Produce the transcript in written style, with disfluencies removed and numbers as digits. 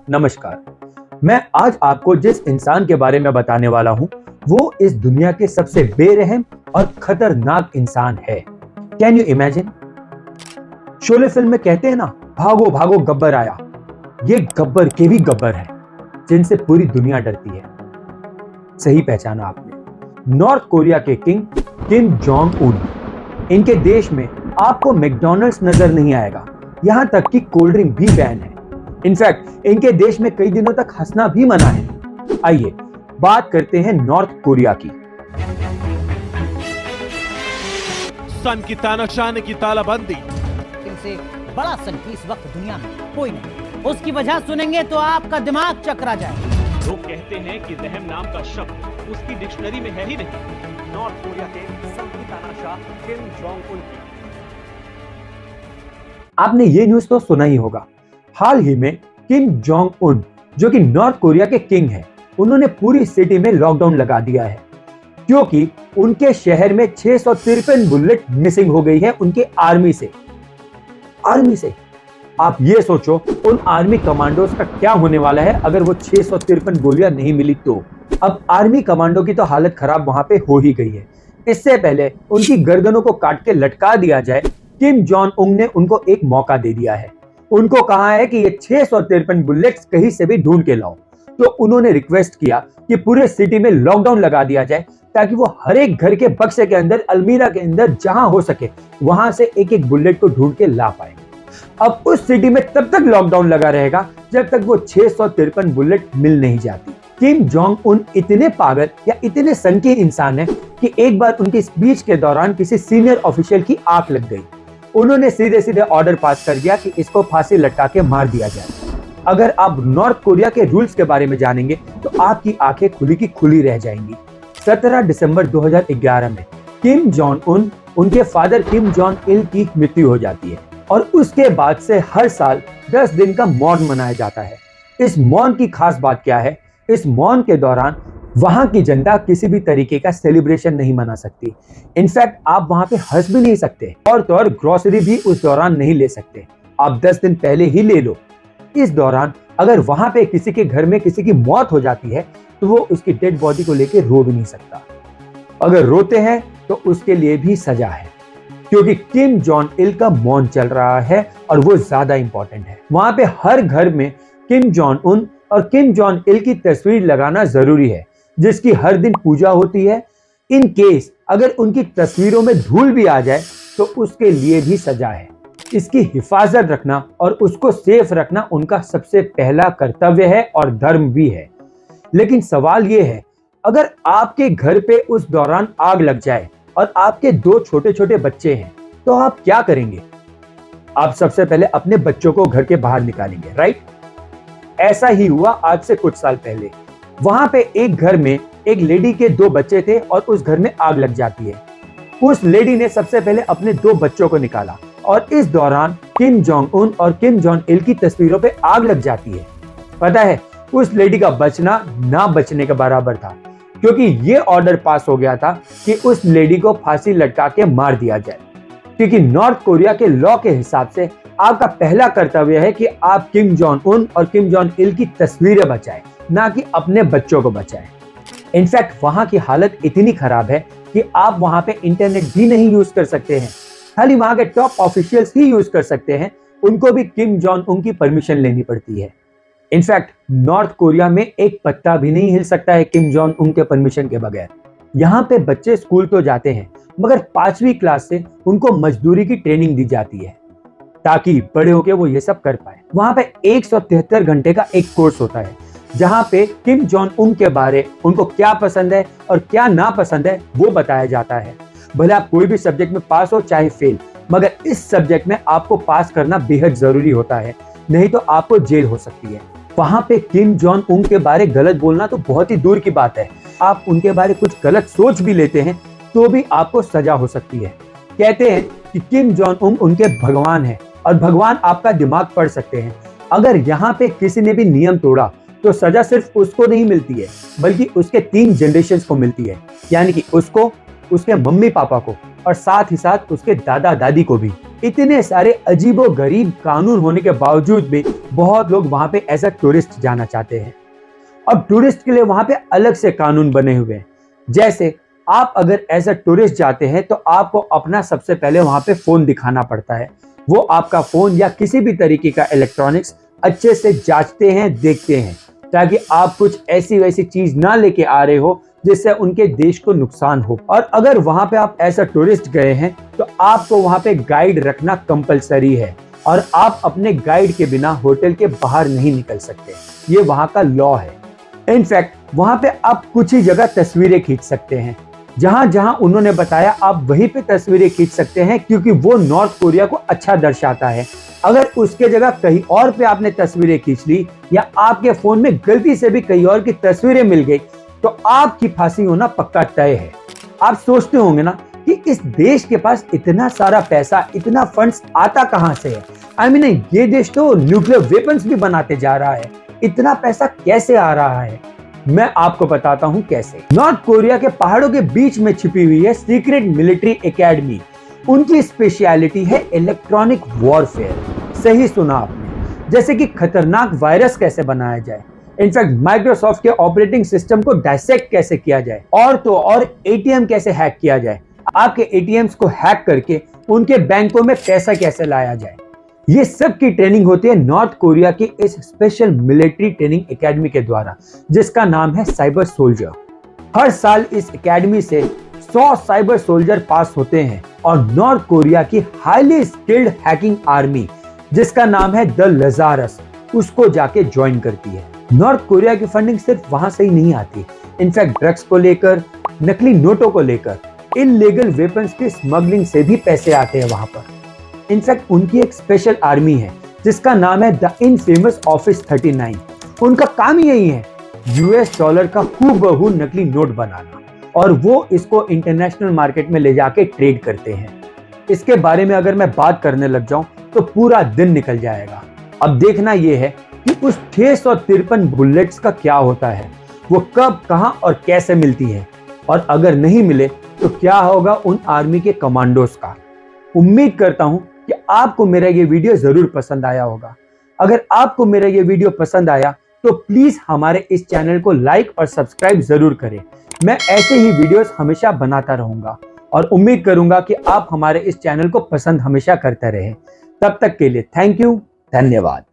नमस्कार। मैं आज आपको जिस इंसान के बारे में बताने वाला हूं, वो इस दुनिया के सबसे बेरहम और खतरनाक इंसान है। Can you imagine? Sholay film में कहते हैं ना, भागो भागो गब्बर आया। ये गब्बर के भी गब्बर है, जिनसे पूरी दुनिया डरती है। सही पहचाना आपने, नॉर्थ कोरिया के किंग किम जोंग उन। इनके देश में आपको मैकडॉनल्ड्स नजर नहीं आएगा, यहां तक कि कोल्ड ड्रिंक भी बैन है। इनफैक्ट इनके देश में कई दिनों तक हंसना भी मना है। आइए बात करते हैं नॉर्थ कोरिया की। सन की तानाशाह की तालाबंदी। इनसे बड़ा सन की इस वक्त दुनिया में कोई नहीं। उसकी वजह सुनेंगे तो आपका दिमाग चकरा जाए। लोग कहते हैं कि रहम नाम का शब्द उसकी डिक्शनरी में है ही नहीं। नॉर्थ कोरिया के सन की तानाशाह किम जोंग उन की। आपने ये न्यूज तो सुना ही होगा। हाल ही में किम जोंग उन, जो कि नॉर्थ कोरिया के किंग हैं, उन्होंने पूरी सिटी में लॉकडाउन लगा दिया है, क्योंकि उनके शहर में 653 बुलेट मिसिंग हो गई है उनके आर्मी से। आप ये सोचो, उन आर्मी कमांडोज का क्या होने वाला है अगर वो 653 गोलियां नहीं मिली तो। अब आर्मी कमांडो की तो हालत खराब वहां पे हो ही गई है। इससे पहले उनकी गर्दनों को काट के लटका दिया जाए, किम जोंग उन ने उनको एक मौका दे दिया है। उनको कहा है कि ये 653 बुलेट्स कहीं से भी ढूंढ के लाओ। तो उन्होंने रिक्वेस्ट किया कि पूरे सिटी में लॉकडाउन लगा दिया जाए, ताकि वो हर एक घर के बक्से के अंदर, अलमीरा के अंदर, जहां हो सके वहां से एक एक बुलेट को ढूंढ के ला पाए। अब उस सिटी में तब तक लॉकडाउन लगा रहेगा जब तक वो 653 बुलेट मिल नहीं जाती। किम जोंग उन इतने पागल या इतने संकीर्ण इंसान है कि एक बार उनकी स्पीच के दौरान किसी सीनियर ऑफिशियल की आंख लग गई। उन्होंने सीधे सीधे ऑर्डर पास कर दिया कि इसको फांसी लटका के मार दिया जाए। अगर आप नॉर्थ कोरिया के रूल्स के बारे में जानेंगे तो आपकी आंखें खुली की खुली रह जाएंगी। 17 दिसंबर 2011 में किम जोंग उन, उनके फादर किम जोंग इल की मृत्यु हो जाती है और उसके बाद से हर साल 10 दिन का मौन मनाया जाता है। इस मौन की खास बात क्या है? इस मौन के दौरान वहां की जनता किसी भी तरीके का सेलिब्रेशन नहीं मना सकती। इनफैक्ट आप वहां पे हंस भी नहीं सकते, और तो और ग्रोसरी भी उस दौरान नहीं ले सकते। आप 10 दिन पहले ही ले लो। इस दौरान अगर वहां पे किसी के घर में किसी की मौत हो जाती है तो वो उसकी डेड बॉडी को लेकर रो भी नहीं सकता। अगर रोते हैं तो उसके लिए भी सजा है, क्योंकि किम जोंग इल का मौन चल रहा है और वो ज्यादा इंपॉर्टेंट है। वहां पे हर घर में किम जोंग उन और किम जोंग इल की तस्वीर लगाना जरूरी है, जिसकी हर दिन पूजा होती है। इन केस अगर उनकी तस्वीरों में धूल भी आ जाए तो उसके लिए भी सजा है। इसकी हिफाजत रखना और उसको सेफ रखना उनका सबसे पहला कर्तव्य है और धर्म भी है। लेकिन सवाल ये है, अगर आपके घर पे उस दौरान आग लग जाए और आपके 2 छोटे छोटे बच्चे हैं, तो आप क्या करेंगे? आप सबसे पहले अपने बच्चों को घर के बाहर निकालेंगे, राइट? ऐसा ही हुआ आज से कुछ साल पहले। वहां पे एक घर में एक लेडी के 2 बच्चे थे और उस घर में आग लग जाती है। उस लेडी ने सबसे पहले अपने 2 बच्चों को निकाला और इस दौरान किम जोंग उन और किम जोंग इल की तस्वीरों पे आग लग जाती है। पता है, उस लेडी का बचना ना बचने के बराबर था, क्योंकि ये ऑर्डर पास हो गया था कि उस लेडी को फांसी लटका के मार दिया जाए। क्योंकि नॉर्थ कोरिया के लॉ के हिसाब से आपका पहला कर्तव्य है कि आप किम जोंग उन और किम जोंग इल की तस्वीरें बचाएं, ना कि अपने बच्चों को बचाएं। इनफैक्ट वहां की हालत इतनी खराब है कि आप वहां पे इंटरनेट भी नहीं यूज कर सकते हैं। खाली वहां के टॉप ऑफिशियल्स ही यूज कर सकते हैं, उनको भी किम जोंग उन की परमिशन लेनी पड़ती है। इनफैक्ट नॉर्थ कोरिया में एक पत्ता भी नहीं हिल सकता है किम जोंग उन के परमिशन के बगैर। यहाँ पे बच्चे स्कूल तो जाते हैं, मगर 5वीं क्लास से उनको मजदूरी की ट्रेनिंग दी जाती है, ताकि बड़े होके वो ये सब कर पाए। वहां पे 173 घंटे का एक कोर्स होता है, जहां पे किम जोंग उन के बारे, उनको क्या पसंद है और क्या ना पसंद है, वो बताया जाता है। भले आप कोई भी सब्जेक्ट में पास हो चाहे फेल, मगर इस सब्जेक्ट में आपको पास करना बेहद जरूरी होता है, नहीं तो आपको जेल हो सकती है। वहां पे किम जोंग उन के बारे गलत बोलना तो बहुत ही दूर की बात है। आप उनके बारे कुछ गलत सोच भी लेते हैं तो भी आपको सजा हो सकती है। कहते हैं कि किम जोंग उन उनके भगवान है और भगवान आपका दिमाग पढ़ सकते हैं। अगर यहाँ पे किसी ने भी नियम तोड़ा तो सजा सिर्फ उसको नहीं मिलती है, बल्कि उसके 3 जनरेशंस को मिलती है। यानी कि उसको, उसके मम्मी पापा को और साथ ही साथ उसके दादा दादी को भी। इतने सारे अजीबो गरीब कानून होने के बावजूद भी बहुत लोग वहां पे एज अ टूरिस्ट जाना चाहते हैं। अब टूरिस्ट के लिए वहां पे अलग से कानून बने हुए हैं। जैसे आप अगर एज अ टूरिस्ट जाते हैं तो आपको अपना सबसे पहले वहां पे फोन दिखाना पड़ता है। वो आपका फोन या किसी भी तरीके का इलेक्ट्रॉनिक्स अच्छे से जांचते हैं, देखते हैं, ताकि आप कुछ ऐसी वैसी चीज ना लेके आ रहे हो जिससे उनके देश को नुकसान हो। और अगर वहां पे आप एज अ टूरिस्ट गए हैं तो आपको वहां पे गाइड रखना कंपलसरी है और आप अपने गाइड के बिना होटल के बाहर नहीं निकल सकते। ये वहां का लॉ है। इनफैक्ट वहां पे आप कुछ ही जगह तस्वीरें खींच सकते हैं। जहां जहां उन्होंने बताया आप वहीं पे तस्वीरें खींच सकते हैं, क्योंकि वो नॉर्थ कोरिया को अच्छा दर्शाता है। अगर उसके जगह कहीं और पे आपने तस्वीरें खींच ली या आपके फोन में गलती से भी कहीं और की तस्वीरें मिल गई तो आपकी फांसी होना पक्का तय है। आप सोचते होंगे ना कि इस देश के पास इतना सारा पैसा, इतना फंड्स आता कहां से है? आई मीन ये देश तो न्यूक्लियर वेपन्स भी बनाते जा रहा है, इतना पैसा कैसे आ रहा है? मैं आपको बताता हूं कैसे। नॉर्थ कोरिया के पहाड़ों के बीच में छिपी हुई है सीक्रेट मिलिट्री एकेडमी। उनकी स्पेशलिटी है इलेक्ट्रॉनिक वॉरफेयर। सही सुना आपने, जैसे कि खतरनाक वायरस कैसे बनाया जाए, इनफैक्ट माइक्रोसॉफ्ट के ऑपरेटिंग सिस्टम को डायसेक्ट कैसे किया जाए, और तो और एटीएम कैसे हैक किया जाए, आपके एटीएम्स को हैक करके उनके बैंकों में पैसा कैसे लाया जाए। ये सब की ट्रेनिंग होती है नॉर्थ कोरिया की इस स्पेशल मिलिट्री ट्रेनिंग एकेडमी के द्वारा, जिसका नाम है साइबर सोल्जर। हर साल इस एकेडमी से 100 साइबर सोल्जर पास होते हैं और नॉर्थ कोरिया की हाईली स्किल्ड हैकिंग आर्मी, जिसका नाम है द लजारस, उसको जाके ज्वाइन करती है। नॉर्थ कोरिया की फंडिंग सिर्फ वहां से ही नहीं आती, इनफैक्ट ड्रग्स को लेकर, नकली नोटों को लेकर, इनलीगल वेपन्स की स्मगलिंग से भी पैसे आते हैं वहां पर। इनफैक्ट उनकी एक स्पेशल आर्मी है जिसका नाम है द इनफेमस ऑफिस 39। उनका काम यही है यूएस डॉलर का हूबहू नकली नोट बनाना, और वो इसको इंटरनेशनल मार्केट में ले जाके ट्रेड करते हैं। इसके बारे में अगर मैं बात करने लग जाऊं तो पूरा दिन निकल जाएगा। अब देखना यह है कि उस 653 बुलेट्स का क्या होता है, वो कब, कहां और कैसे मिलती है, और अगर नहीं मिले तो क्या होगा उन आर्मी के कमांडोज का। उम्मीद करता हूं कि आपको मेरा ये वीडियो जरूर पसंद आया होगा। अगर आपको मेरा ये वीडियो पसंद आया तो प्लीज हमारे इस चैनल को लाइक और सब्सक्राइब जरूर करें। मैं ऐसे ही वीडियोस हमेशा बनाता रहूंगा और उम्मीद करूंगा कि आप हमारे इस चैनल को पसंद हमेशा करते रहें। तब तक के लिए थैंक यू, धन्यवाद।